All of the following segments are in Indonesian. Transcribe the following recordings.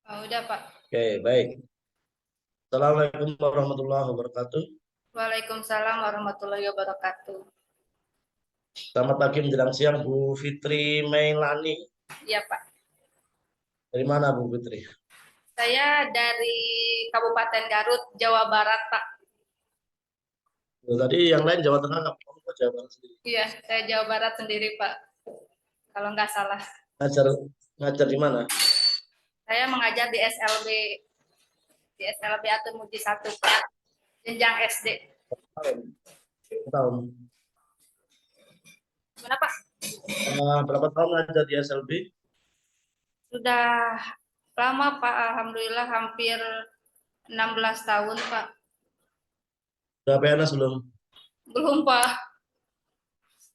Oh, udah, Pak. Oke, baik. Assalamualaikum warahmatullahi wabarakatuh. Waalaikumsalam warahmatullahi wabarakatuh. Selamat pagi menjelang siang, Bu Fitri Mailani. Iya, Pak. Dari mana, Bu Fitri? Saya dari Kabupaten Garut, Jawa Barat, Pak. Oh, tadi yang lain Jawa Tengah, kamu kok Jawa Barat sendiri? Iya, saya Jawa Barat sendiri, Pak. Kalau nggak salah. Ngajar, ngajar di mana? Saya mengajar di SLB Atur Muji 1, Pak. Jenjang SD. Tahun. Tahun. Gimana, Pak? Berapa tahun ngajar di SLB? Sudah lama, Pak. Alhamdulillah hampir 16 tahun, Pak. Udah PNS belum? Belum, Pak.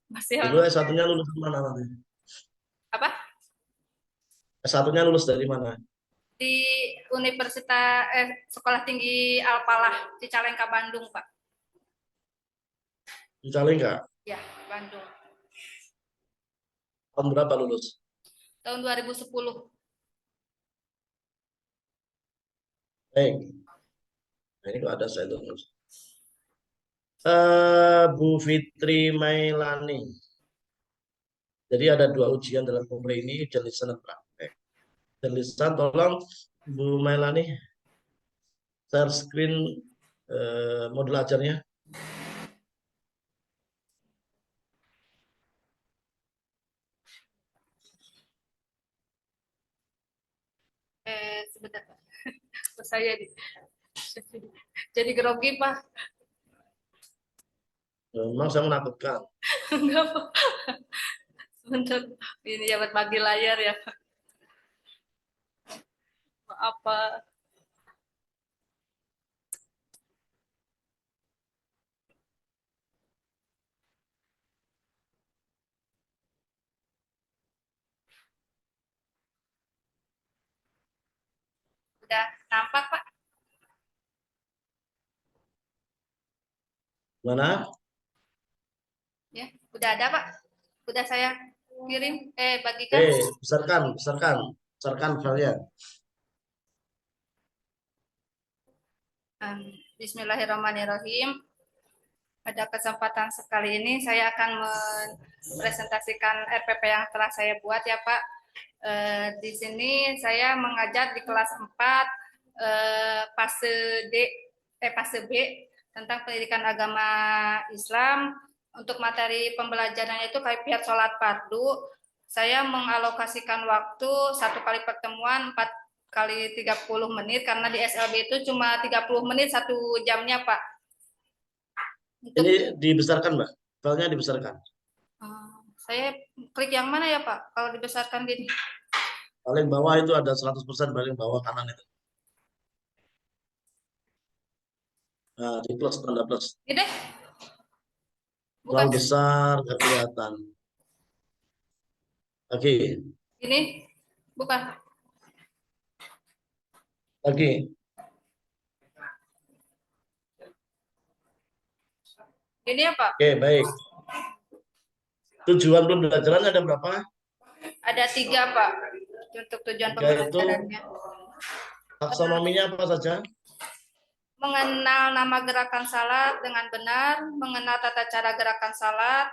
Masih Ibu harus. S1-nya lulus dari mana nanti? Apa? S1-nya lulus dari mana? Di Sekolah Tinggi Al-Falah, Cicalengka, Bandung, Pak. Di Cicalengka. Ya, Bandung. Tahun berapa lulus? Tahun 2010. Baik. Nah, ini kok ada saya lulus. Bu Fitri Mailani. Jadi ada dua ujian dalam umur ini, ujian lisan dan praktek. Ujian lisan, tolong Bu Mailani share screen modul ajarnya. Sebentar, Pak. Saya jadi grogi, Pak. Memang saya menakutkan. Enggak, Pak. Sebentar. Ini ya buat bagi layar ya. Maaf, Pak. Udah nampak, Pak? Mana? Ya, udah ada, Pak. Udah saya kirim, bagikan. Besarkan, besarkan, besarkan filenya. Bismillahirrahmanirrahim. Pada kesempatan sekali ini saya akan mempresentasikan RPP yang telah saya buat ya, Pak. Di sini saya mengajar di kelas 4 fase D fase B tentang pendidikan agama Islam. Untuk materi pembelajarannya itu kaifiat sholat fardu. Saya mengalokasikan waktu satu kali pertemuan 4 kali 30 menit karena di SLB itu cuma 30 menit satu jamnya, Pak. Untuk Ini dibesarkan, Mbak. Filenya dibesarkan. saya klik yang mana ya, Pak? Kalau dibesarkan gini. Paling bawah itu ada 100% paling bawah kanan itu. Nah, di plus, tanda plus. Ini deh, bukan. Terlalu besar, nggak kelihatan. Lagi, Ini bukan. lagi. Ini ya, Pak. Oke, baik. Tujuan pembelajarannya ada berapa? Ada 3, Pak. Untuk tujuan Tiga itu pembelajarannya. taksonominya apa saja? Mengenal nama gerakan salat dengan benar, mengenal tata cara gerakan salat,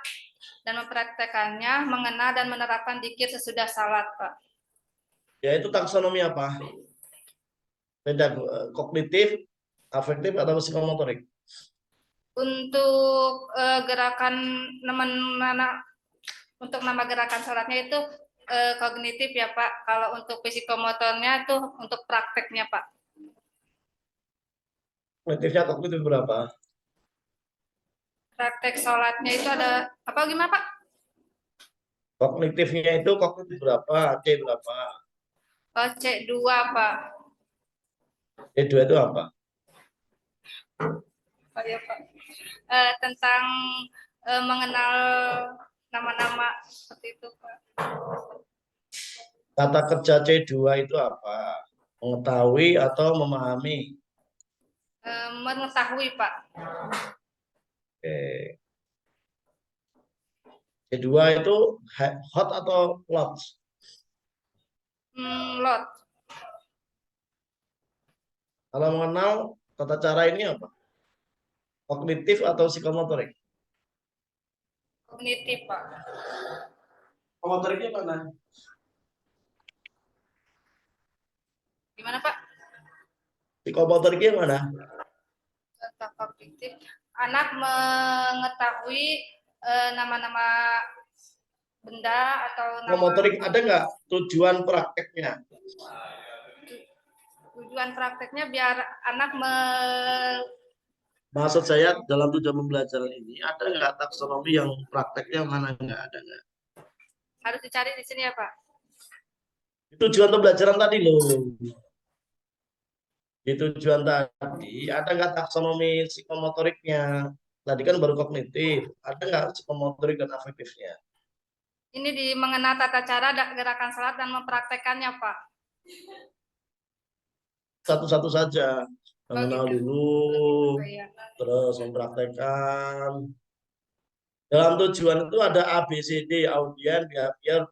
dan mempraktekannya, mengenal dan menerapkan dzikir sesudah salat, Pak. Yaitu taksonomi apa? Beda kognitif, afektif atau psikomotorik? Untuk gerakan nama untuk nama gerakan salatnya itu kognitif ya, Pak. Kalau untuk psikomotornya itu untuk prakteknya, Pak. Kognitif berapa? Praktek sholatnya itu ada apa gimana, Pak? Kognitifnya itu kognitif berapa? C berapa? Oh, C2, Pak. C2 itu apa? Oh, ya, Pak. Tentang mengenal nama-nama seperti itu, Pak. Kata kerja C2 itu apa? Mengetahui atau memahami? Mengetahui, Pak. Oke. C2 itu hot atau lot? Lot. Kalau mengenal tata cara ini apa? Kognitif atau psikomotorik? Kognitif, Pak. Psikomotoriknya mana? Gimana, Pak? Psikomotoriknya mana? Contoh kognitif. Anak mengetahui nama-nama benda atau nama Psikomotorik ada nggak tujuan prakteknya? tujuan prakteknya biar anak Maksud saya dalam tujuan pembelajaran ini ada nggak taksonomi yang prakteknya mana nggak ada nggak? harus dicari di sini ya, Pak. Tujuan pembelajaran tadi loh. Di tujuan tadi ada nggak taksonomi psikomotoriknya? Tadi kan baru kognitif. Ada nggak psikomotorik dan afektifnya? Ini di mengenal tata cara gerakan salat dan mempraktekannya, Pak. Satu-satu saja. Oh, Mengenal gitu. dulu, Oh, iya. terus mempraktekkan. Dalam tujuan itu ada A, B, C, D, audien, behavior,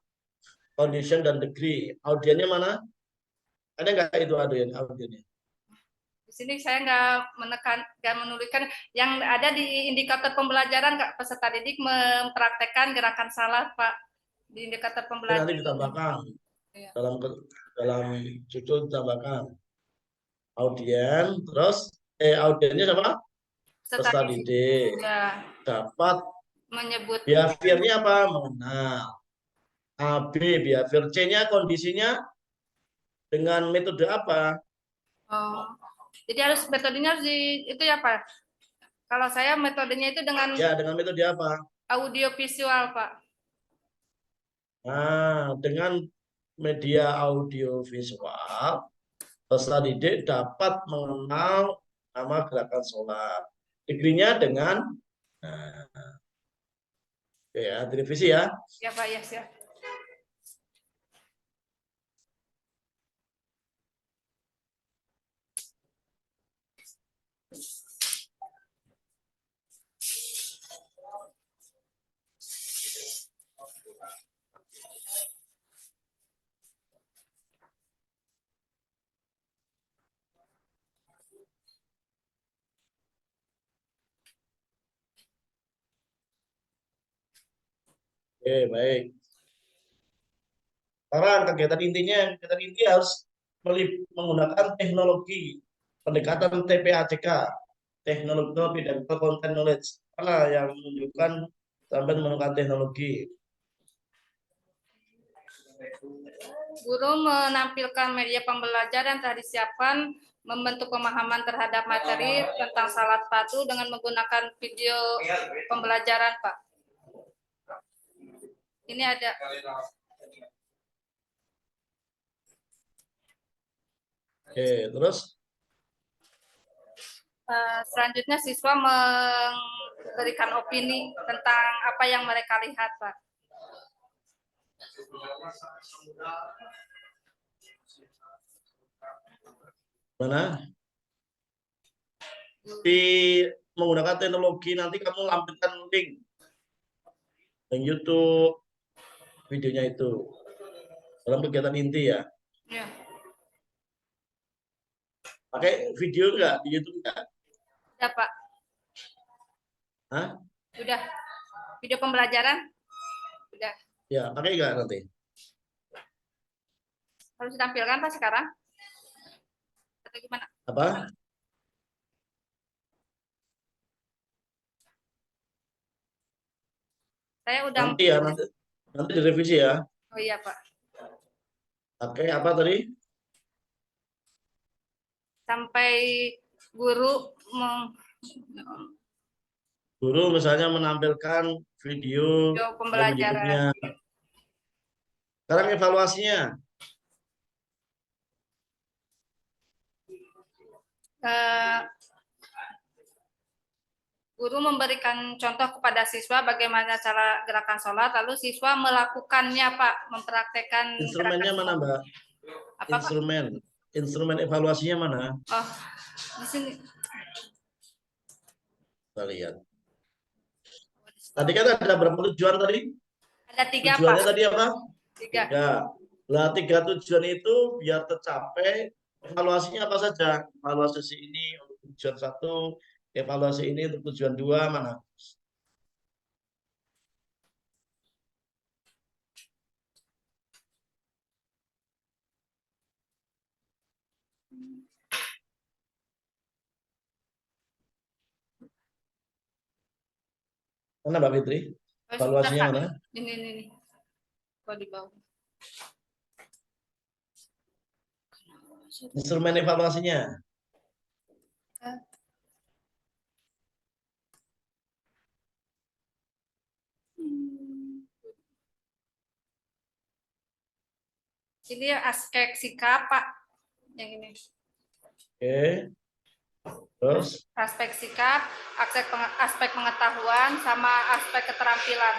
condition, dan degree. Audiennya mana? Ada nggak itu audiennya? Di sini saya nggak menuliskan yang ada di indikator pembelajaran, Kak. Peserta didik mempraktekkan gerakan salat, Pak, di indikator Ini nanti pembelajaran. ditambahkan Iya. dalam judul ditambahkan audien, terus audiennya sama Peserta peserta didik didik ya dapat menyebut behaviornya apa? Mengenal. A, B, behavior C-nya kondisinya dengan metode apa? oh, jadi harus metodenya harus itu ya, Pak. Kalau saya metodenya itu dengan Ya, dengan metode apa? audio visual, Pak. Nah, dengan media audio visual, peserta didik dapat mengenal nama gerakan sholat. Degree-nya dengan, nah, ya, direvisi ya. Ya, Pak, ya, siap. Oke, baik. Sekarang kegiatan inti harus menggunakan teknologi pendekatan TPACK, teknologi dan content knowledge. Mana yang menunjukkan sampai menggunakan teknologi? Guru menampilkan media pembelajaran yang telah disiapkan, membentuk pemahaman terhadap materi tentang salat patu dengan menggunakan video pembelajaran, Pak. Ini ada Oke, terus selanjutnya siswa memberikan opini tentang apa yang mereka lihat, Pak. mana? Di menggunakan teknologi nanti kamu lampirkan link yang YouTube videonya itu dalam kegiatan inti ya. Ya, Pakai video enggak di YouTube enggak? ya, Pak. Hah? Sudah. Video pembelajaran? Sudah. Ya, pakai enggak nanti? Harus ditampilkan, Pak, sekarang? Atau gimana? Apa? Saya udah. Nanti ya, nanti direvisi ya. Oh iya, Pak. Pakai apa tadi? Sampai guru Guru misalnya menampilkan video video dan pembelajaran. YouTube-nya. Sekarang evaluasinya. Eh, Guru memberikan contoh kepada siswa bagaimana cara gerakan sholat, lalu siswa melakukannya, Pak, mempraktekkan Instrumennya gerakan mana, sholat. Mbak? Apa, Pak? Instrumen evaluasinya mana? Oh, di sini. Kita lihat. Tadi kan ada berapa tujuan tadi? Ada 3, Pak. Tujuannya tadi apa? 3. Ya. Nah, 3 tujuan itu biar tercapai Evaluasinya apa saja? Evaluasi ini untuk tujuan satu, evaluasi ini untuk tujuan dua, mana? Mana Mbak Fitri? Oh, sebentar, Evaluasinya Pak. mana? Ini. Kok di bawah? Instrumen evaluasinya. Ini aspek sikap, Pak. Yang ini. Oke. Terus, Aspek sikap, aspek pengetahuan, sama aspek keterampilan.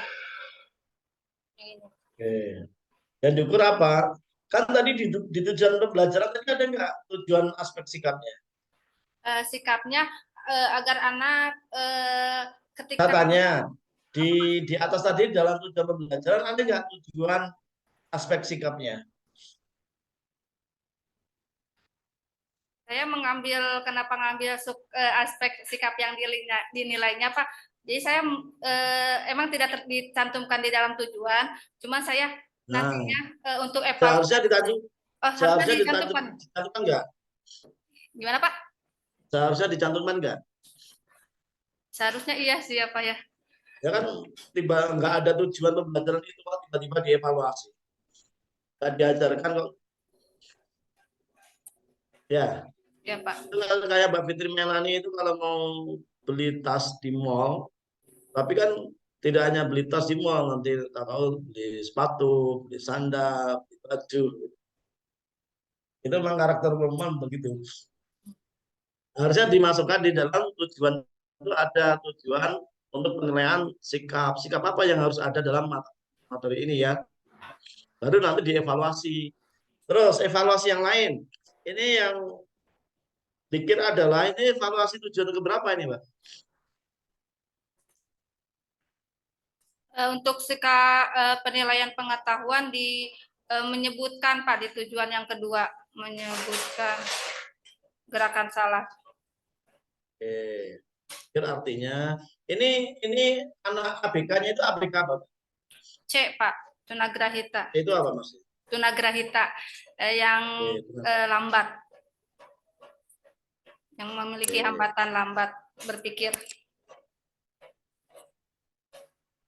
Yang ini. oke. Dan diukur apa? Kan tadi di tujuan pembelajaran tadi ada nggak tujuan aspek sikapnya? Sikapnya agar anak ketika Saya tanya, di atas tadi dalam tujuan pembelajaran ada nggak tujuan aspek sikapnya? saya mengambil kenapa ngambil aspek sikap yang dinilainya Pak. Jadi saya emang tidak dicantumkan di dalam tujuan, cuma saya Nah, nantinya untuk evaluasi. seharusnya ditanjung, Oh, harusnya seharusnya dicantumkan. dicantumkan nggak? Gimana Pak? Seharusnya dicantumkan nggak? Seharusnya iya sih ya Pak ya. Ya kan tiba nggak ada tujuan pembelajaran itu kok tiba-tiba dievaluasi. Nggak diajarkan kok. Ya, Ya Pak. kayak Mbak Fitri Melani itu kalau mau beli tas di mall, tapi kan tidak hanya beli tas di mall, nanti tahu beli sepatu, beli sandal, beli baju. Itu memang karakter perempuan begitu. Harusnya dimasukkan di dalam tujuan itu ada tujuan untuk penilaian sikap. Sikap apa yang harus ada dalam materi ini ya. Baru nanti dievaluasi. Terus evaluasi yang lain. Ini yang pikir adalah ini evaluasi tujuan keberapa ini, Mbak? Untuk penilaian pengetahuan menyebutkan Pak di tujuan yang kedua menyebutkan gerakan salah. Oke. Pikir artinya ini anak ABK-nya itu ABK apa? C Pak, tunagrahita. Itu apa Mas? Tunagrahita yang Oke, lambat, yang memiliki oke. hambatan lambat berpikir.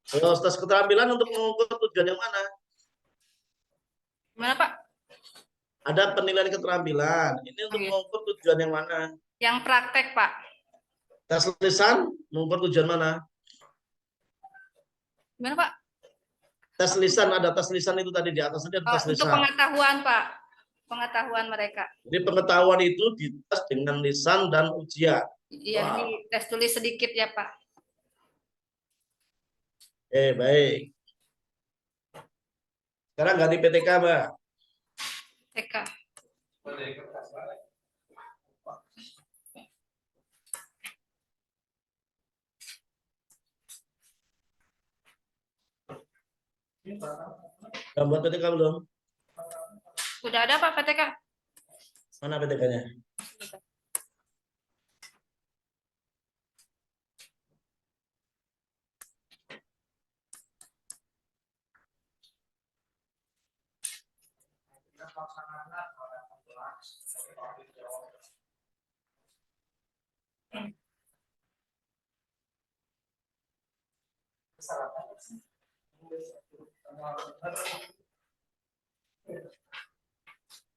Terus tes keterampilan untuk mengukur tujuan yang mana? Gimana Pak? Ada penilaian keterampilan. Ini untuk mengukur tujuan yang mana? Yang praktek Pak. Tes lisan mengukur tujuan mana? Gimana Pak? Tes lisan ada tes lisan itu tadi di atas ada tes Untuk lisan. pengetahuan Pak, pengetahuan mereka. Jadi pengetahuan itu dites dengan lisan dan ujian. Iya, wow. Ini tes tulis sedikit ya Pak. Baik. Sekarang ganti PTK, Mbak. TK. Udah buat PTK belum? Sudah ada Pak PTK? Mana PTK-nya?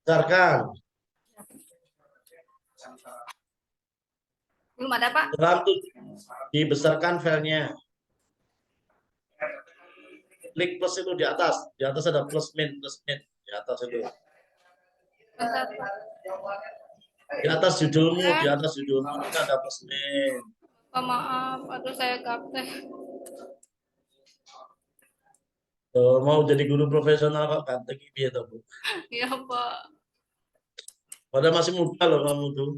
Besarkan. Belum ada Pak? Dalam dibesarkan filenya. Klik plus itu di atas. Di atas ada plus min, di atas itu. Di atas judulmu, itu ada plus min. Oh, maaf, aduh saya gaptek. Mau jadi guru profesional kok ganteng gitu ya, Bu? Iya Pak. Padahal masih muda loh kamu tuh.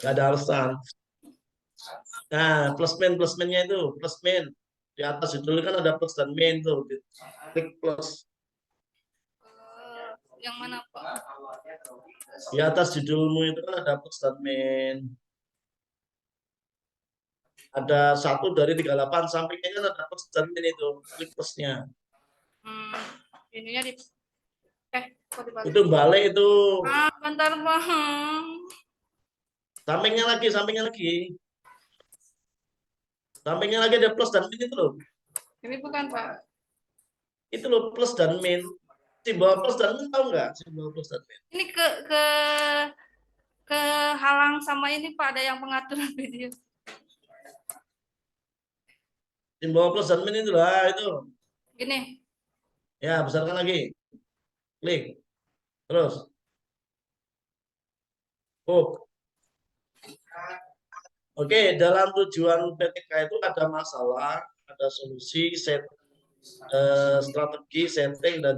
Gak ada alasan. Nah, plus minnya itu, plus min. Di atas judul kan ada plus dan min tuh. Klik plus. Yang mana, Pak? Di atas judulmu itu kan ada plus dan min. Ada 1 dari 38, sampingnya kan ada plus dan min itu. Klik plusnya. Ininya di kok dibalik? Itu balik itu. Bentar, Pak. Sampingnya lagi, sampingnya lagi. Sampingnya lagi ada plus dan min itu loh. Ini bukan, Pak. Itu loh plus dan min. Simbol plus dan min tahu nggak? Simbol plus dan min. Ini ke halang sama ini, Pak, ada yang pengaturan video. Simbol plus dan min itu lah itu. Gini. Ya, besarkan lagi. Klik. Terus. Oh. Oke, dalam tujuan PTK itu ada masalah, ada solusi, strategi, setting, dan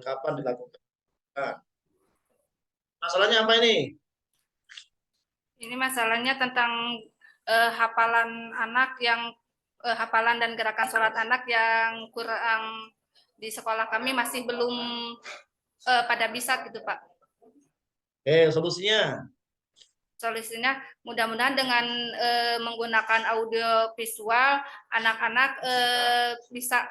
kapan dilakukan. Masalahnya apa ini? Ini masalahnya tentang hafalan anak yang hafalan dan gerakan sholat anak yang kurang di sekolah kami masih belum pada bisa gitu, Pak. Oke, solusinya. Solusinya mudah-mudahan dengan menggunakan audio visual anak-anak bisa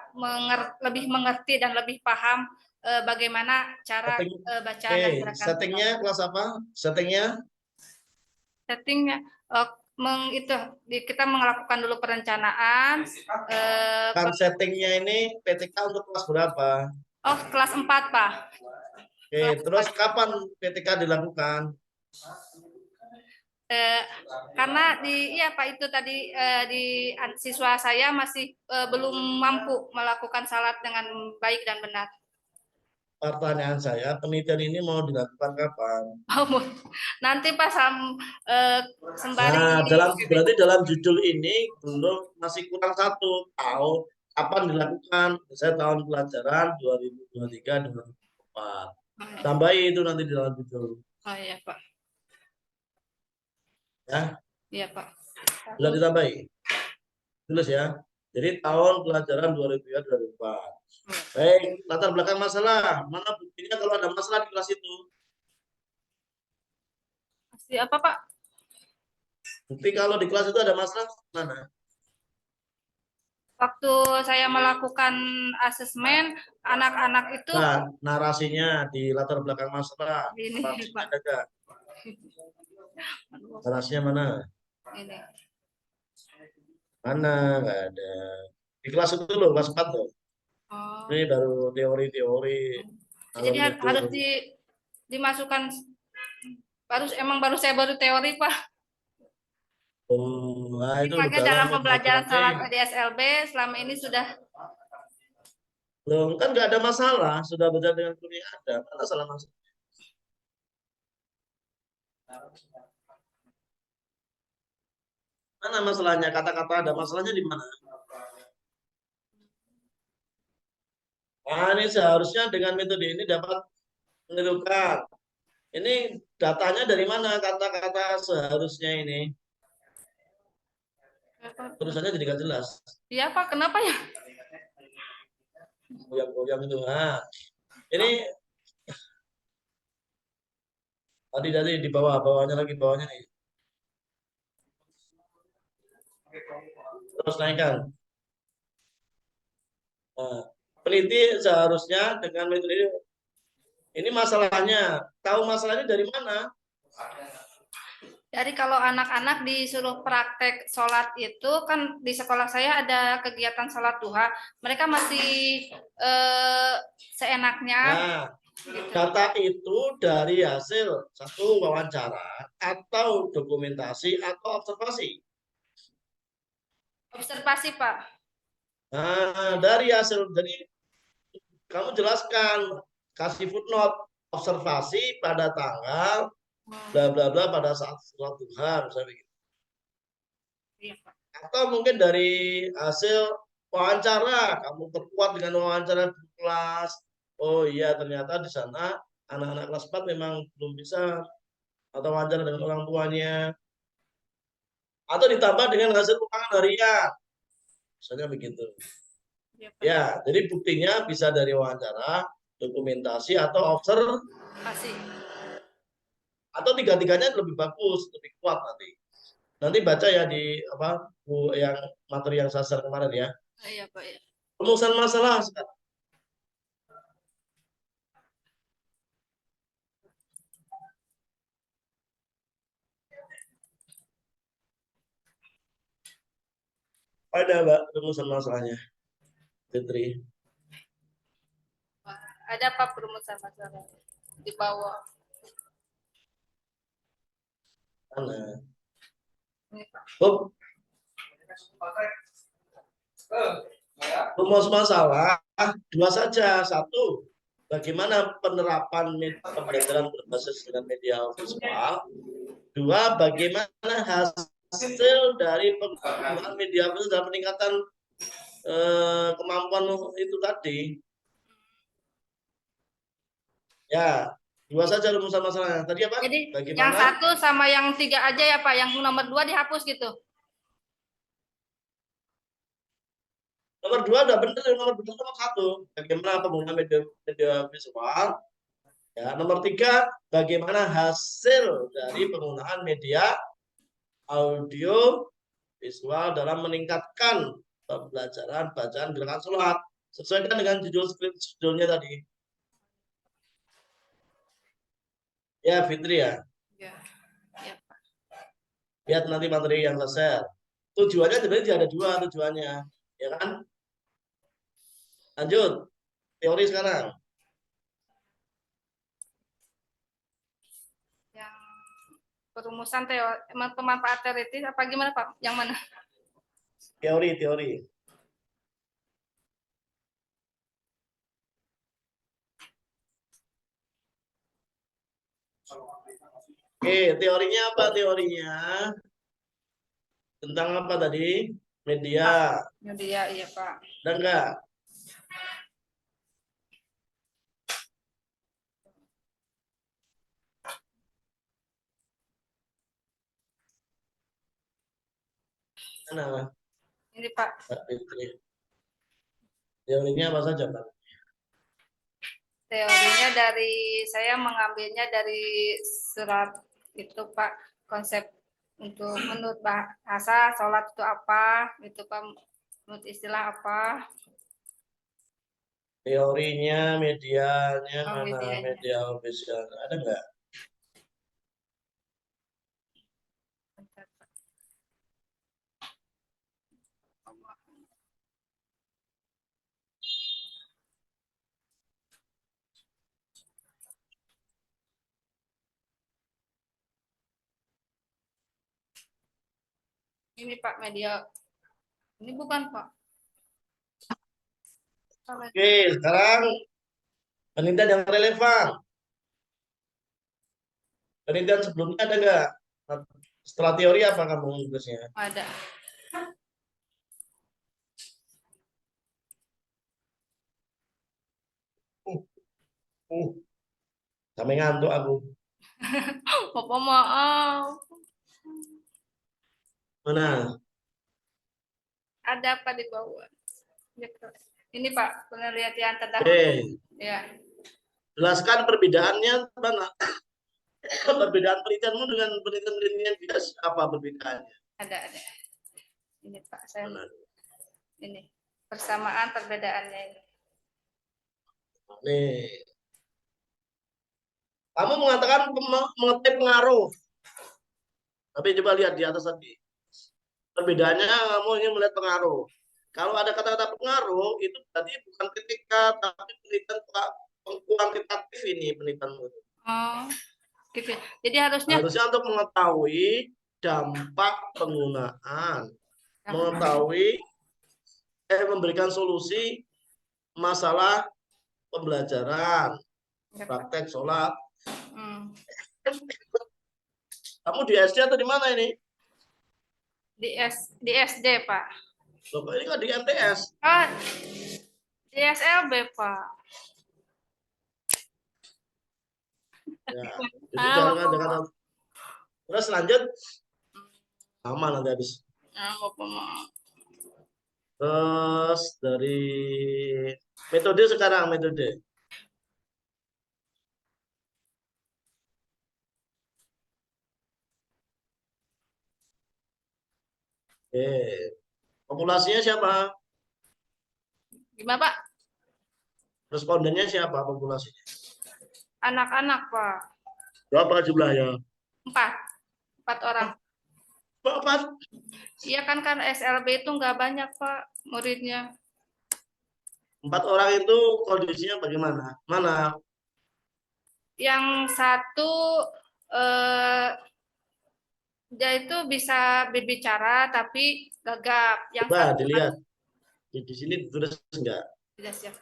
lebih mengerti dan lebih paham bagaimana cara bacaan dan gerakan. Settingnya kelas apa? Settingnya kita melakukan dulu perencanaan. Kan settingnya ini PTK untuk kelas berapa? Oh, kelas 4, Pak. Oke, terus kapan PTK dilakukan? Karena Pak itu tadi di siswa saya masih belum mampu melakukan salat dengan baik dan benar. Pertanyaan saya, penelitian ini mau dilakukan kapan? Nanti Pak sembari. Berarti dalam judul ini belum, masih kurang 1. Tahu kapan dilakukan? Saya tahun pelajaran 2023-2024. Tambahi itu nanti di dalam judul. Oh iya, Pak. Ya. Iya, Pak. Sudah ditambahi. Tulis ya. Jadi tahun pelajaran 2023-2024. Baik, latar belakang masalah. Mana buktinya kalau ada masalah di kelas itu? Pasti apa, Pak? Bukti kalau di kelas itu ada masalah mana? Waktu saya melakukan asesmen, anak-anak itu. Nah, narasinya di latar belakang masalah. Ini, Pak. Ada. Narasinya mana? Ini. Mana? Nggak ada. Di kelas itu loh, kelas 4 loh. Oh. Ini baru teori-teori. Jadi harus dimasukkan. Baru saya teori, Pak. Oh, nah itu dalam pembelajaran salat di SLB selama ini sudah. Loh, kan nggak ada masalah, sudah belajar dengan kuliah ada. Mana salah masalah? Mana masalahnya? Kata-kata ada masalahnya di mana? Nah, ini seharusnya dengan metode ini dapat menentukan. Ini datanya dari mana kata-kata seharusnya ini? Tulisannya jadi nggak jelas. Iya, Pak, kenapa ya? Goyang-goyang itu. Nah, ini tadi di bawahnya lagi bawahnya nih. Terus naikkan. Nah, peneliti seharusnya dengan metode ini masalahnya. Tahu masalahnya dari mana? Jadi kalau anak-anak disuruh praktek sholat itu kan di sekolah saya ada kegiatan sholat duha. Mereka masih seenaknya. Nah, data itu dari hasil satu wawancara atau dokumentasi atau observasi. Observasi, Pak. Nah, dari hasil, jadi kamu jelaskan, kasih footnote, observasi pada tanggal bla bla bla pada saat sholat duha, misalnya begitu. Iya, Pak. Atau mungkin dari hasil wawancara, kamu perkuat dengan wawancara di kelas. Oh iya, ternyata di sana anak-anak kelas 4 memang belum bisa, atau wawancara dengan orang tuanya. Atau ditambah dengan hasil ulangan harian. Misalnya begitu. Iya, Pak. Ya, jadi buktinya bisa dari wawancara, dokumentasi atau observasi, Masih. atau tiga-tiganya lebih bagus, lebih kuat nanti. Nanti baca ya di apa yang materi yang saya share kemarin ya. Iya, Pak ya. Rumusan masalah sekarang. Ada Mbak rumusan masalahnya, Fitri. Ada Pak perumusan masalah di bawah. Mana? Ini Pak. Oh, rumus masalah dua saja. Satu, bagaimana penerapan pembelajaran berbasis dengan media visual. Dua, bagaimana hasil dari penggunaan media visual dalam peningkatan kemampuan itu tadi. Ya, dua saja rumusan masalahnya. Tadi apa? Jadi yang Bagaimana? satu sama yang tiga aja ya Pak, yang nomor 2 dihapus gitu. Nomor dua udah benar, nomor satu. Bagaimana penggunaan media visual. Ya, nomor tiga, bagaimana hasil dari penggunaan media audio visual dalam meningkatkan pembelajaran bacaan gerakan sholat. Sesuaikan dengan judulnya tadi. Ya, Fitri ya. Ya. Ya, Pak. Lihat nanti materi yang saya share. Tujuannya sebenarnya ada dua tujuannya. Ya kan? Lanjut. Teori sekarang. Yang perumusan teori pemanfaat teoritis apa gimana Pak? Yang mana? Teori. Oke, teorinya apa teorinya? Tentang apa tadi? Media. Media, iya Pak. Dan enggak? Mana? Ini Pak. Mbak Fitri. Teorinya apa saja, Pak? Teorinya saya mengambilnya dari surat itu Pak, konsep untuk menurut bahasa sholat itu apa, itu Pak, menurut istilah apa. Teorinya, medianya Oh, mana? medianya. Media visual. Ada enggak? Ini Pak media. Ini bukan Pak. Oke, sekarang penelitian yang relevan. Penelitian sebelumnya ada enggak? Setelah teori apa kamu tugasnya? Ada. Uh, uh, Sampai ngantuk aku. Bapak maaf. Mana? Ada apa di bawah? Ini Pak, penelitian terdahulu. Oke, Ya, jelaskan perbedaannya mana? Perbedaan penelitianmu dengan penelitian biasa apa perbedaannya? ada. Ini Pak, saya Mana? ini persamaan perbedaannya ini. Nih, kamu mengatakan mengetahui pengaruh. Tapi coba lihat di atas tadi. Perbedaannya kamu ingin melihat pengaruh. Kalau ada kata-kata pengaruh, itu berarti bukan ketika, tapi penelitian kuantitatif ini penelitianmu. Oh, gitu. Jadi harusnya Harusnya untuk mengetahui dampak penggunaan, mengetahui memberikan solusi masalah pembelajaran, ya, Pak. praktek sholat. Hmm. Kamu di SD atau di mana ini? Di SD, Pak. Loh, ini kan di MTS. Oh, di SLB, Pak. Ya, jadi Ah, jangan Bapak. jangan. Terus lanjut, sama nanti habis. Bapak. Terus dari metode sekarang metode. Oke. Populasinya siapa? Gimana, Pak? Respondennya siapa populasinya? Anak-anak, Pak. Berapa jumlahnya? Empat. Empat orang. Oh, empat. Iya kan SLB itu nggak banyak, Pak, muridnya. 4 orang itu kondisinya bagaimana? Mana? Yang satu eh, dia itu bisa berbicara tapi gagap. Yang Coba satu dilihat. Di sini ditulis enggak? tidak siap.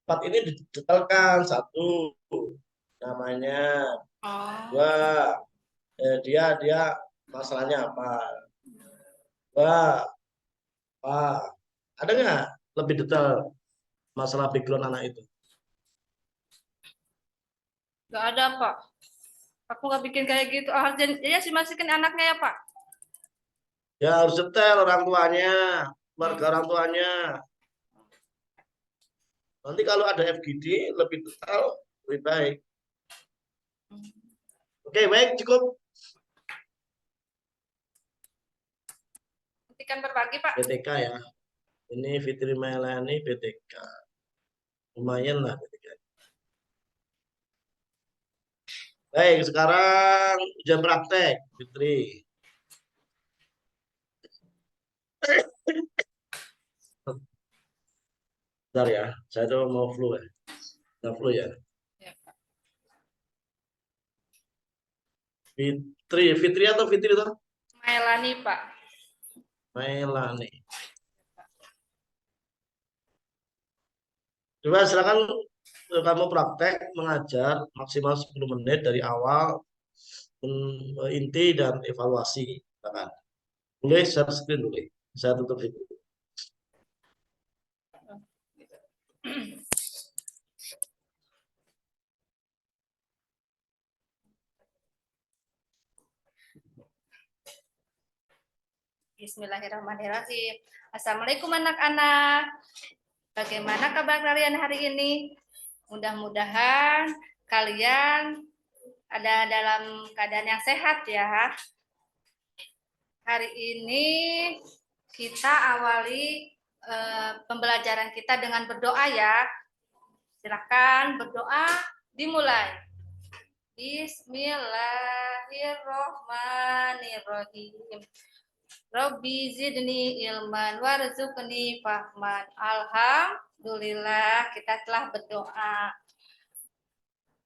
4 ini didetailkan. Satu, namanya. Oh, Dua, dia masalahnya apa? Dua, apa? Ada nggak lebih detail masalah background anak itu? nggak ada, Pak. Aku nggak bikin kayak gitu. Oh, jadi sih masukin anaknya ya, Pak. Ya harus detail orang tuanya, keluarga Hmm. orang tuanya. Nanti kalau ada FGD lebih detail, lebih baik. Oke, baik cukup. Hentikan berbagi, Pak. BTK ya. Ini Fitri Mailani BTK. Lumayan lah BTK. Baik, sekarang jam praktek, Fitri. Bentar ya, saya tuh mau flu ya. Nggak flu ya. Ya, Pak. Fitri atau Fitri tuh? Melani, Pak. Mailani. Coba silakan kamu praktek mengajar maksimal 10 menit dari awal inti dan evaluasi. Silakan. Boleh share screen boleh. Saya tutup itu. Bismillahirrahmanirrahim. Assalamualaikum anak-anak. Bagaimana kabar kalian hari ini? Mudah-mudahan kalian ada dalam keadaan yang sehat ya. Hari ini kita awali pembelajaran kita dengan berdoa ya. Silakan berdoa dimulai. Bismillahirrohmanirrohim. Robbi zidni ilman warzuqni fahman. Alhamdulillah kita telah berdoa.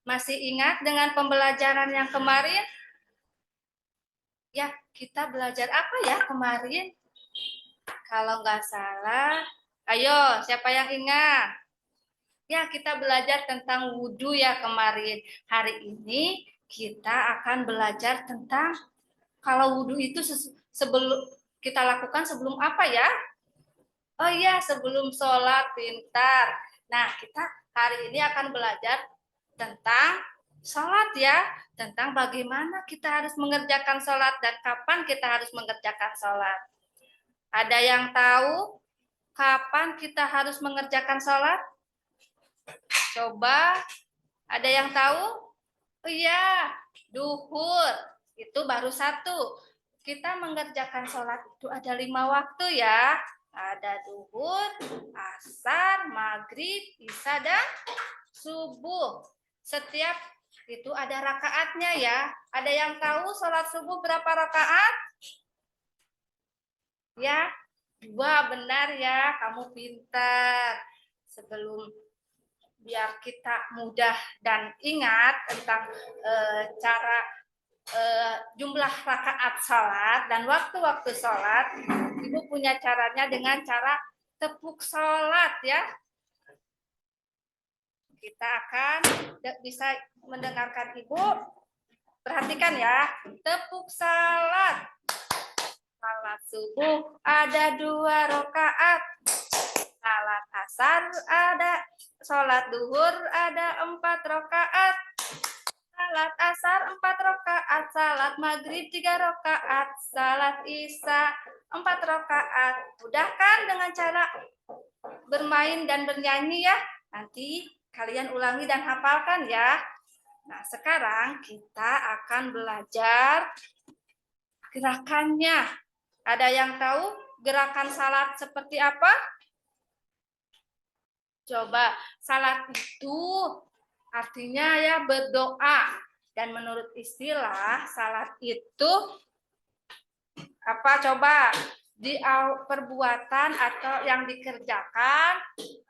Masih ingat dengan pembelajaran yang kemarin? Ya, kita belajar apa ya kemarin? Kalau nggak salah, ayo siapa yang ingat? Ya, kita belajar tentang wudhu ya kemarin. Hari ini kita akan belajar tentang kalau wudhu itu sebelum kita lakukan sebelum apa ya? Oh iya, sebelum sholat, pintar. Nah, kita hari ini akan belajar tentang sholat ya, tentang bagaimana kita harus mengerjakan sholat dan kapan kita harus mengerjakan sholat. Ada yang tahu kapan kita harus mengerjakan sholat? Coba, ada yang tahu? Oh iya, duhur. Itu baru satu. Kita mengerjakan sholat itu ada 5 waktu ya. Ada duhur, asar, maghrib, isya, dan subuh. Setiap itu ada rakaatnya ya. Ada yang tahu sholat subuh berapa rakaat? Ya, 2 benar ya. Kamu pintar. Sebelum biar kita mudah dan ingat tentang cara jumlah rakaat sholat dan waktu-waktu sholat, Ibu punya caranya dengan cara tepuk sholat ya. Kita akan bisa mendengarkan Ibu. Perhatikan ya, tepuk sholat. Salat subuh ada 2 rakaat. Salat asar ada, sholat duhur ada 4 rakaat. Salat asar 4 rakaat, salat maghrib 3 rakaat, salat isya 4 rakaat. Mudah kan dengan cara bermain dan bernyanyi ya? Nanti kalian ulangi dan hafalkan ya. Nah, sekarang kita akan belajar gerakannya. Ada yang tahu gerakan salat seperti apa? Coba, salat itu artinya ya berdoa. Dan menurut istilah, salat itu apa? Coba, perbuatan atau yang dikerjakan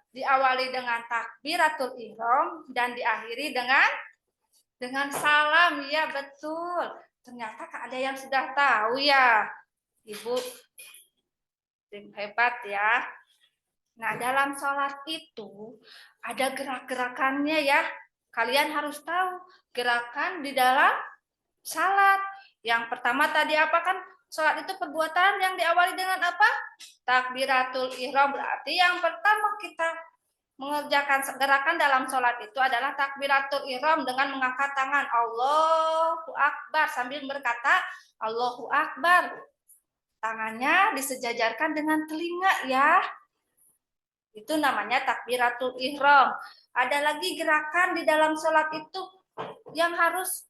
diawali dengan takbiratul ihram dan diakhiri dengan salam. Ya, betul. Ternyata ada yang sudah tahu ya. Ibu hebat ya. Nah, dalam sholat itu ada gerak-gerakannya ya. Kalian harus tahu gerakan di dalam sholat. Yang pertama tadi apa kan? Sholat itu perbuatan yang diawali dengan apa? Takbiratul ihram. Berarti yang pertama kita mengerjakan gerakan dalam sholat itu adalah takbiratul ihram dengan mengangkat tangan Allahu Akbar sambil berkata Allahu Akbar. Tangannya disejajarkan dengan telinga ya. Itu namanya takbiratul ihram. Ada lagi gerakan di dalam sholat itu yang harus,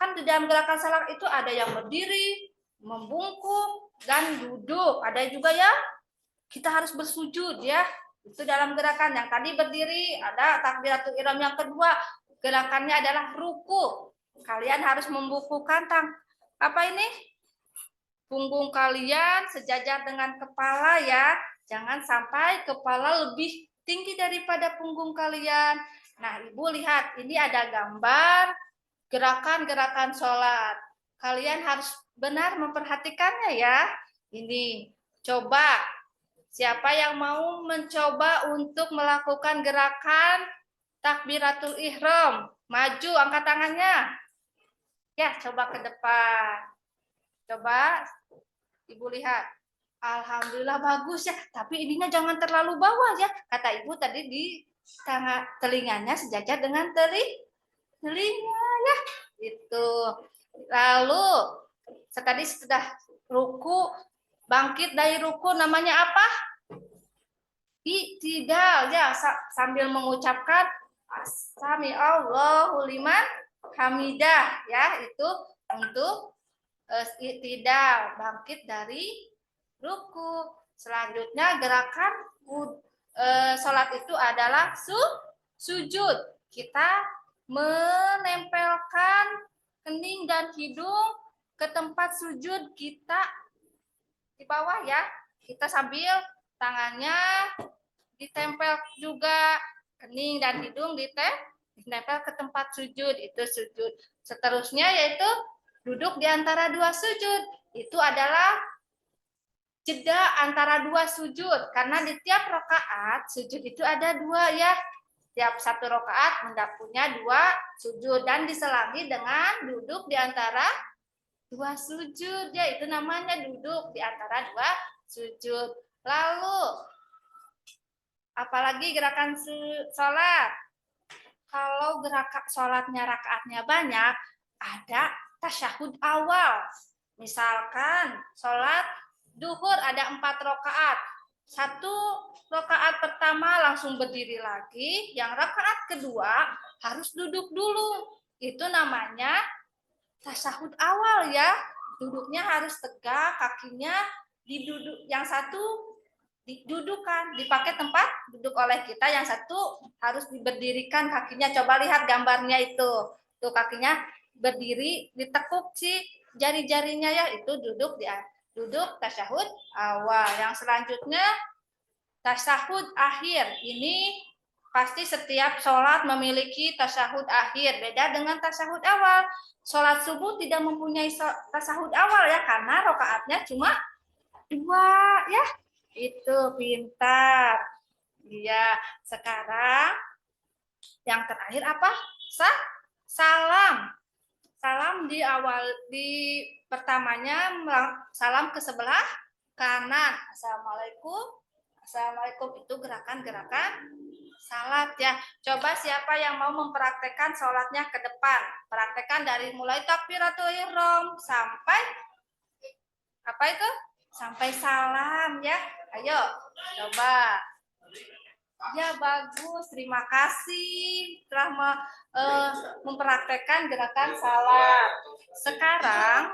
kan di dalam gerakan sholat itu ada yang berdiri, membungkuk, dan duduk. Ada juga ya kita harus bersujud ya. Itu dalam gerakan yang tadi berdiri, ada takbiratul ihram. Yang kedua, gerakannya adalah ruku. Kalian harus membukukan apa ini? Punggung kalian sejajar dengan kepala ya. Jangan sampai kepala lebih tinggi daripada punggung kalian. Nah, Ibu lihat, ini ada gambar gerakan-gerakan sholat. Kalian harus benar memperhatikannya ya. Ini, coba. Siapa yang mau mencoba untuk melakukan gerakan takbiratul ihram? Maju, angkat tangannya. Ya, coba ke depan. Coba Ibu lihat. Alhamdulillah bagus ya, tapi ininya jangan terlalu bawah ya. Kata Ibu tadi di telinganya sejajar dengan telinga ya. Itu. Lalu tadi sudah ruku, bangkit dari ruku namanya apa? I'tidal ya, sambil mengucapkan Sami Allahu liman hamidah ya, itu untuk i'tidal, bangkit dari ruku. Selanjutnya gerakan sholat itu adalah sujud. Kita menempelkan kening dan hidung ke tempat sujud kita di bawah ya. Kita sambil tangannya ditempel juga, kening dan hidung ditempel ke tempat sujud, itu sujud. Seterusnya yaitu duduk di antara dua sujud. Itu adalah jeda antara dua sujud, karena di tiap rakaat sujud itu ada dua ya. Tiap satu rakaat punya dua sujud dan diselangi dengan duduk di antara dua sujud ya, itu namanya duduk di antara dua sujud. Lalu apalagi gerakan sholat. Kalau gerakan sholatnya rakaatnya banyak, ada tasyahud awal. Misalkan sholat duhur ada 4 rakaat. 1 rakaat pertama langsung berdiri lagi, yang rakaat kedua harus duduk dulu. Itu namanya tasyahud awal ya. Duduknya harus tegak, kakinya diduduk, yang satu didudukan, dipakai tempat duduk oleh kita, yang satu harus diberdirikan kakinya. Coba lihat gambarnya itu. Tuh kakinya berdiri, ditekuk si jari-jarinya ya, itu duduk tasyahud awal. Yang selanjutnya tasyahud akhir. Ini pasti setiap sholat memiliki tasyahud akhir. Beda dengan tasyahud awal. Sholat subuh tidak mempunyai tasyahud awal ya, karena rakaatnya cuma 2 ya. Itu pintar. Iya, sekarang yang terakhir apa? Salam. Salam di pertamanya salam ke sebelah kanan. Assalamualaikum. Assalamualaikum, itu gerakan-gerakan salat ya. Coba siapa yang mau mempraktekkan sholatnya ke depan? Praktekkan dari mulai takbiratul ihram sampai apa itu? Sampai salam ya. Ayo, coba. Ya bagus, terima kasih telah mempraktekkan gerakan salat. Sekarang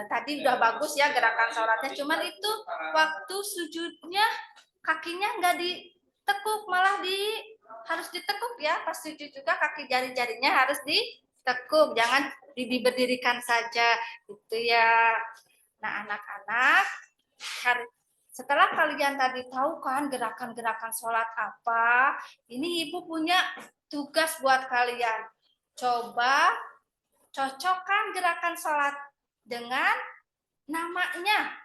tadi udah bagus ya gerakan sholatnya, cuman itu waktu sujudnya kakinya nggak ditekuk, malah harus ditekuk ya. Pas sujud juga kaki jari-jarinya harus ditekuk, jangan diberdirikan saja gitu ya. Nah, anak-anak, setelah kalian tadi tahu kan gerakan-gerakan sholat apa, ini ibu punya tugas buat kalian. Coba cocokkan gerakan sholat dengan namanya.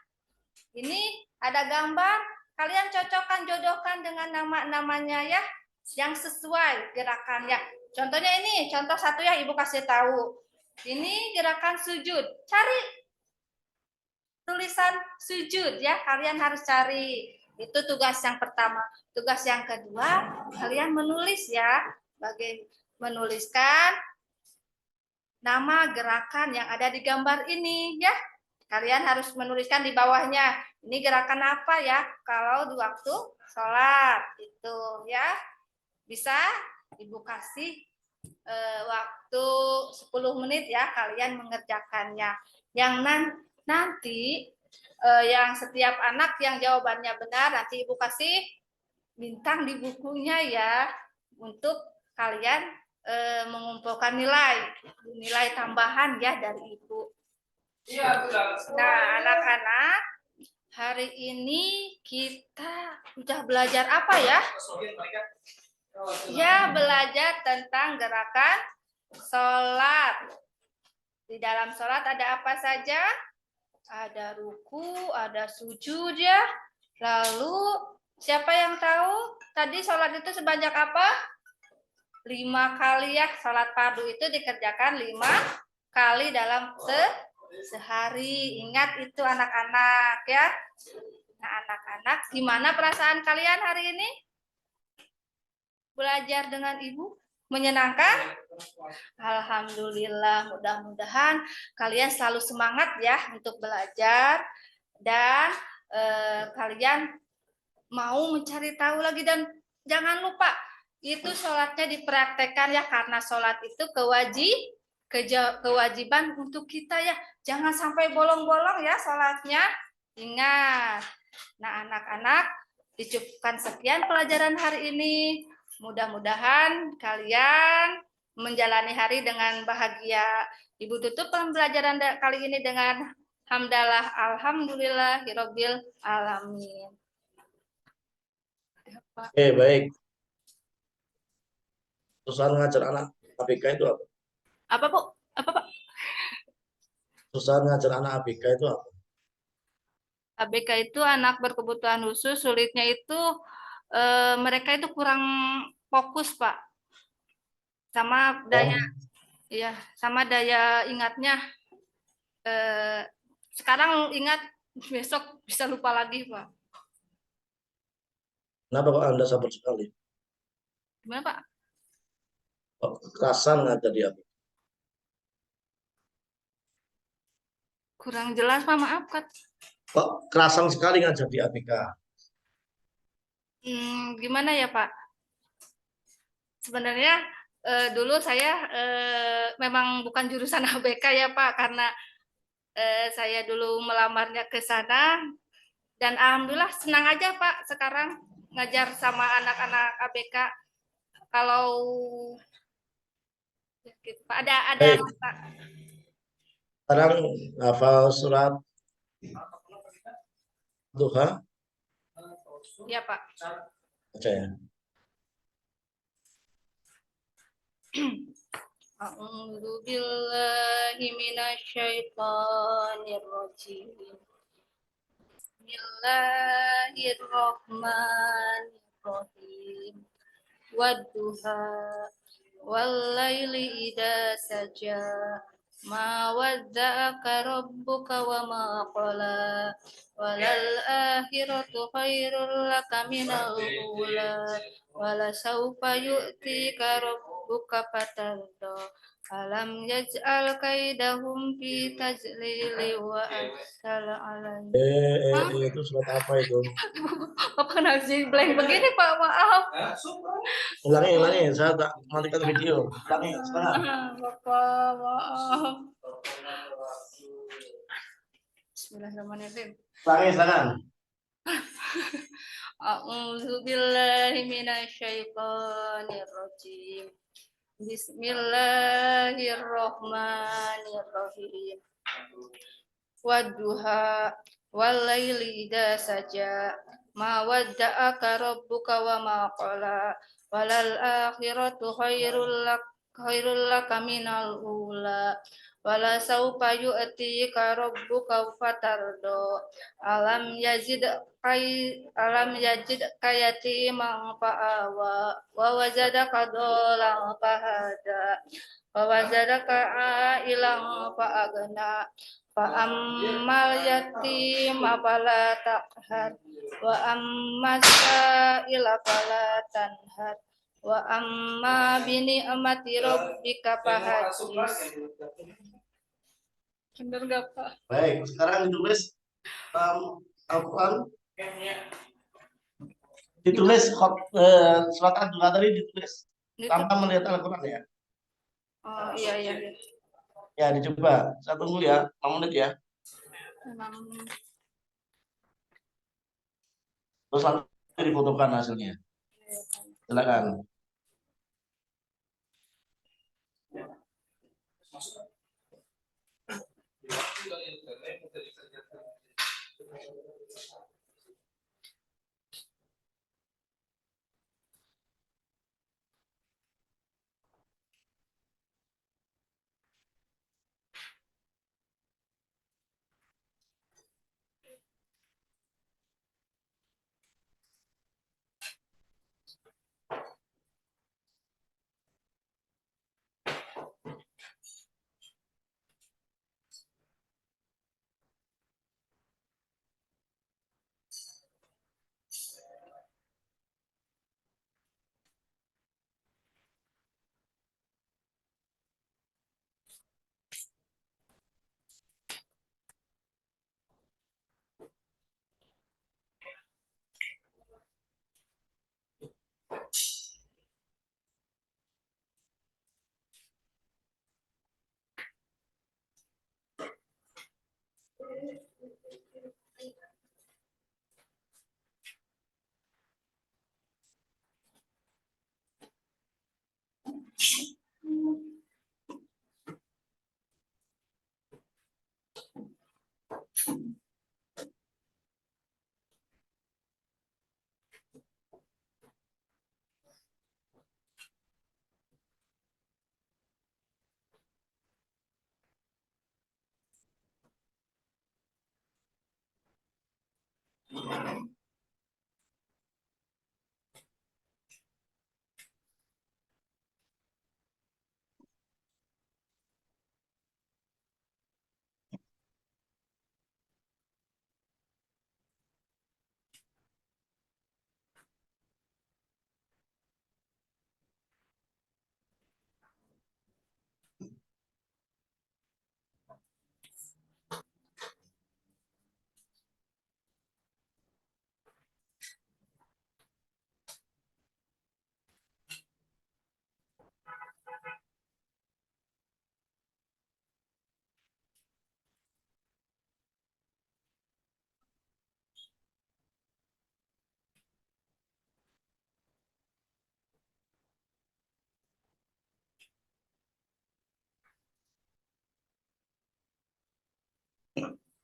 Ini ada gambar, kalian cocokkan, jodohkan dengan nama-namanya ya, yang sesuai gerakannya. Contohnya ini, contoh satu ya ibu kasih tahu. Ini gerakan sujud. Cari tulisan sujud ya, kalian harus cari. Itu tugas yang pertama. Tugas yang kedua, kalian menulis ya, menuliskan nama gerakan yang ada di gambar ini ya. Kalian harus menuliskan di bawahnya. Ini gerakan apa ya? Kalau di waktu sholat itu ya. Bisa ibu kasih waktu 10 menit ya kalian mengerjakannya. Yang nanti yang setiap anak yang jawabannya benar nanti ibu kasih bintang di bukunya ya untuk kalian mengumpulkan nilai tambahan ya dari ibu. Nah, anak-anak, hari ini kita udah belajar apa ya? Ya, belajar tentang gerakan sholat. Di dalam sholat ada apa saja? Ada ruku, ada sujud ya. Lalu, siapa yang tahu tadi sholat itu sebanyak apa? 5 kali ya. Sholat fardu itu dikerjakan 5 kali dalam sehari. Ingat itu anak-anak ya. Nah, anak-anak, gimana perasaan kalian hari ini? Belajar dengan ibu? Menyenangkan? Alhamdulillah, mudah-mudahan kalian selalu semangat ya untuk belajar dan kalian mau mencari tahu lagi dan jangan lupa itu sholatnya dipraktekkan ya karena sholat itu kewajiban untuk kita ya. Jangan sampai bolong-bolong ya sholatnya. Ingat. Nah, anak-anak, dicukupkan sekian pelajaran hari ini. Mudah-mudahan kalian menjalani hari dengan bahagia. Ibu tutup pembelajaran kali ini dengan hamdalah alhamdulillahirabbil alamin. Oke, baik. Susah ngajar anak ABK itu apa? Apa, Bu? Apa, Pak? Susah ngajar anak ABK itu apa? ABK itu anak berkebutuhan khusus, sulitnya itu mereka itu kurang fokus, Pak. Sama daya ya, sama daya ingatnya. Sekarang ingat, besok bisa lupa lagi, Pak. Kenapa kok Anda sabar sekali? Gimana, Pak? Kok kekerasan ngajar di ABK? Kurang jelas, Pak. Maaf, Kak. Kok kerasan sekali ngajar di ABK? Gimana ya, Pak? Sebenarnya dulu saya memang bukan jurusan ABK ya, Pak, karena saya dulu melamarnya ke sana dan alhamdulillah senang aja, Pak, sekarang ngajar sama anak-anak ABK. Kalau gitu, Pak, ada Baik. Pak. Sekarang hafal surat Duha. Ya, Pak. Baca ya. A'udzu billahi minasyaitonir rajim. Bismillahirrahmanirrahim. Wadduha wallaili idza saja ma wadda'aka rabbuka wa ma qala walal akhiratu khairul laka minal ula wala sawfa yu'tika rabbuka fatarda alam yaj'al kaidahum fi tajlili wa arsal alaihim. Itu surat apa itu? Bapak nasi blank begini, Pak, maaf. Ulangi, saya tak matikan video. Ulangi, sekarang. Bapak, maaf. Bismillahirrahmanirrahim. Silakan. A'udzu billahi minasyaitonir rajim. Bismillahirrahmanirrahim. Wadduha walaili idza saja ma wadda'aka rabbuka wa ma qala walal akhiratu khairul laka minal ula wala saufa yu'tika rabbuka fatardo alam yajid kayatiman fa'awa wa wajadaka dolan fahada wa wajadaka ailan fa'agna Fa'ammal yatim fala taqhar wa amma sa'ila fala tanhar wa amma bi ni'mati rabbika fahaddits. Bener gak, Pak? Baik, sekarang ditulis Al-Quran. Ditulis surat Ad-Duha tadi ditulis tanpa melihat Al-Quran ya. Oh iya iya. Ya, dicoba. Saya tunggu ya, 6 menit ya. Terus nanti difotokan hasilnya. Silakan.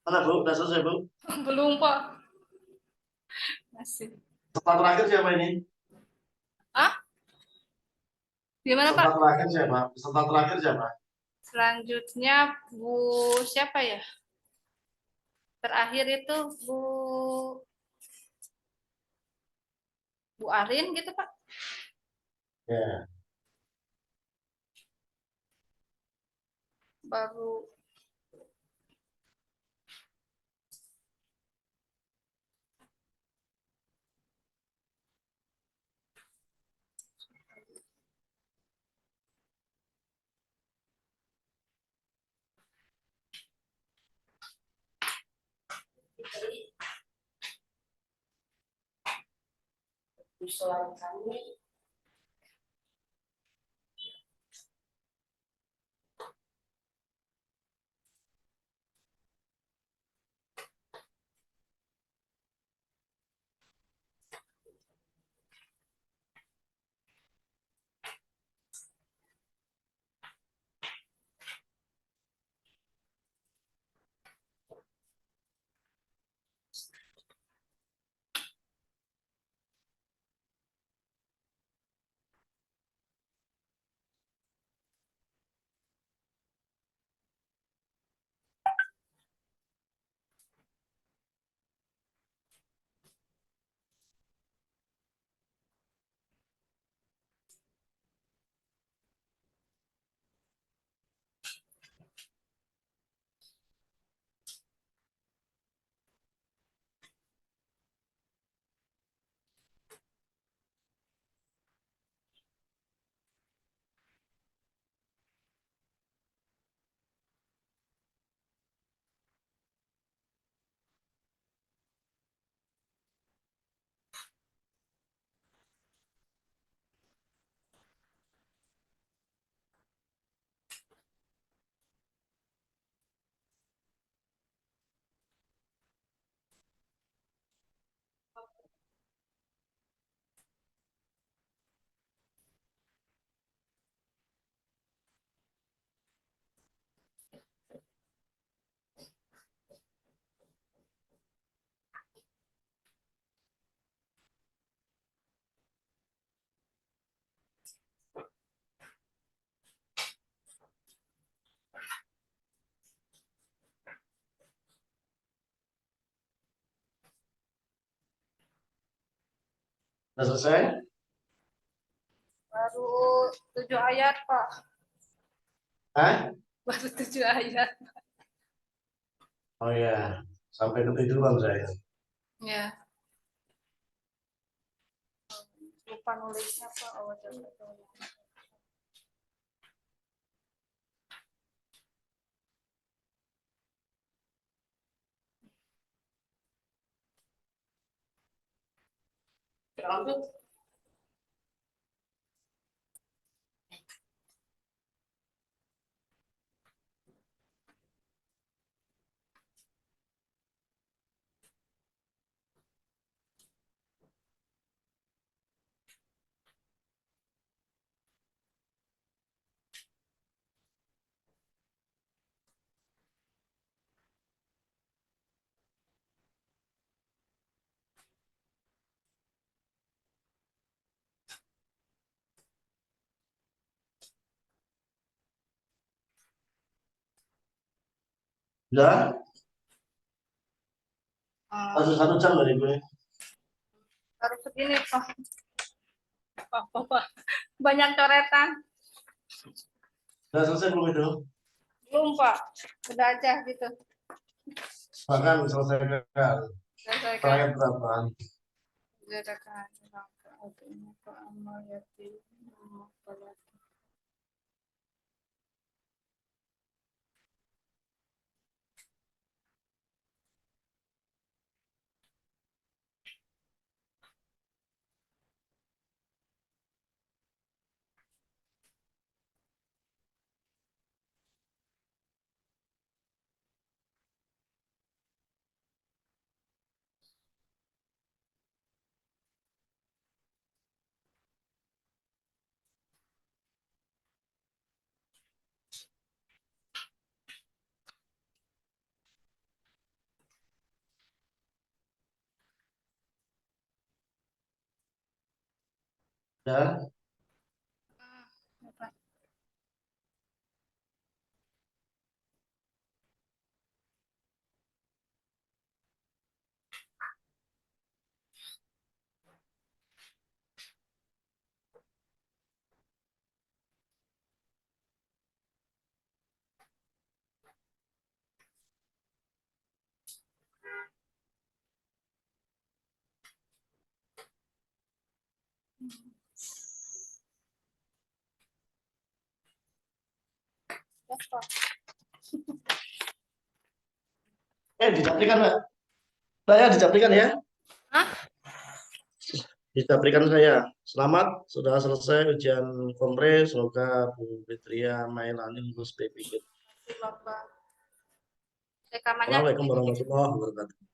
Mana Bu? Sudah selesai Bu? Belum, Pak. Masih. Peserta terakhir siapa ini? Ah? Gimana, Peserta Pak? terakhir siapa? Peserta terakhir siapa? Selanjutnya Bu siapa ya? Terakhir itu Bu Arin gitu, Pak. Ya. Baru usulan kami Sudah selesai? Baru 7 ayat, Pak. Hah? Baru 7 ayat. Oh ya, sampai ketiduran saya. Ya. Lupa nulisnya, Pak. Oh, coba. Sudah? Eh, 1 jam dari gue. baru segini, Pak. Pak. Banyak coretan. Sudah selesai belum itu? Belum, Pak. Udah aja gitu. Bahkan selesai kan. Selesaikan. Terakhir berapa? Gerakan rangka adanya keamayati Sudah? Dicaprikan, Mbak. Saya dicaprikan ya. Hah? Dicaprikan saya. Selamat, sudah selesai ujian kompre. Semoga Bu Fitria Mailani lulus PPG. Bapak. Rekamannya Assalamualaikum warahmatullahi wabarakatuh.